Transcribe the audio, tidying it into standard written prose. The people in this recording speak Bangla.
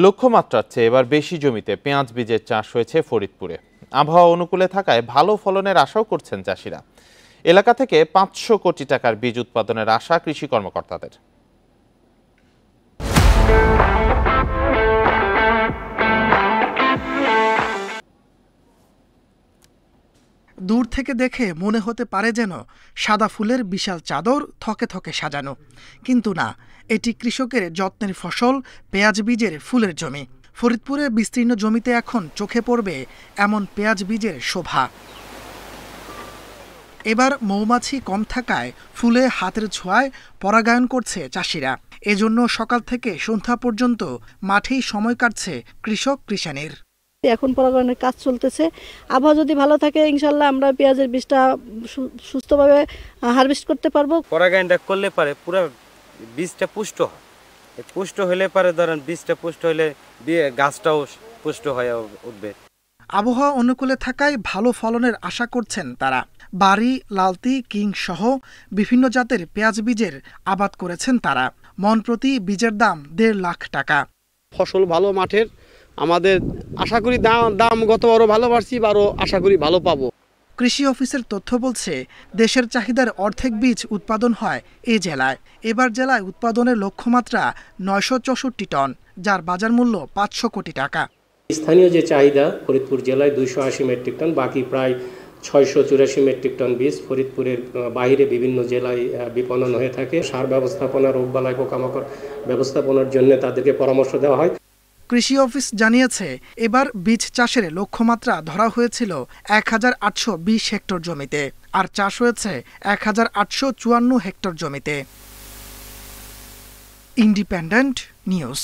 লক্ষ্যমাত্রার চেয়ে এবার বেশি জমিতে পেঁয়াজ বীজের চাষ হয়েছে ফরিদপুরে। আবহাওয়া অনুকূলে থাকায় ভালো ফলনের আশাও করছেন চাষিরা। এলাকা থেকে 500 কোটি টাকার বীজ উৎপাদনের আশা কৃষি কর্মকর্তাদের। দূর থেকে দেখে মনে হতে পারে যেন সাদা ফুলের বিশাল চাদর থকে থকে সাজানো, কিন্তু না, এটি কৃষকের যত্নের ফসল পেঁয়াজ বীজের ফুলের জমি। ফরিদপুরে বিস্তীর্ণ জমিতে এখন চোখে পড়বে এমন পেঁয়াজ বীজের শোভা। এবার মৌমাছি কম থাকায় ফুলে হাতের ছোঁয়ায় পরাগায়ন করছে চাষিরা। এজন্য সকাল থেকে সন্ধ্যা পর্যন্ত মাঠেই সময় কাটছে কৃষক কৃষাণীর। এখন পরাগায়নের কাজ চলতেছে। আবহাওয়া যদি ভালো থাকে ইনশাল্লাহ আমরা পেঁয়াজের বীজটা সুস্থভাবে হারভেস্ট করতে পারবো। পরাগায়নটা করলে পারে পুরো বীজটা পুষ্ট হয়। পুষ্ট হলে পারে ধরেন বীজটা পুষ্ট হলে গাছটাও পুষ্ট হয়ে উঠবে। আবহাওয়া অনুকূলে থাকায় ভালো ফলনের আশা করছেন তারা। বাড়ি, লালতি, কিং সহ বিভিন্ন জাতের পেঁয়াজ বীজের আবাদ করেছেন তারা। মন প্রতি বীজের দাম 1.5 লাখ টাকা। ফসল ভালো মাঠের, আমাদের আশা করি দাম গতবারও ভালো পাচ্ছি, আরও আশা করি ভালো পাবো। কৃষি অফিসের তথ্য বলছে দেশের চাহিদার অর্ধেক বীজ উৎপাদন হয় এই জেলায়। এবার জেলায় উৎপাদনের লক্ষ্যমাত্রা 964 টন, যার বাজার মূল্য 500 কোটি টাকা। স্থানীয় যে চাহিদা ফরিদপুর জেলায় 280 মেট্রিক টন, বাকি প্রায় 684 মেট্রিক টন বীজ ফরিদপুরের বাইরে বিভিন্ন জেলায় বিপণন হয়ে থাকে। সার ব্যবস্থাপনা, রোগবালাই, পোকামাকড় ব্যবস্থাপনার জন্য তাদেরকে পরামর্শ দেওয়া হয়। কৃষি অফিস জানিয়েছে এবার বীজ চাষের লক্ষ্যমাত্রা ধরা হয়েছিল 1820 হেক্টর জমিতে, আর চাষ হয়েছে 1854 হেক্টর জমিতে। Independent news.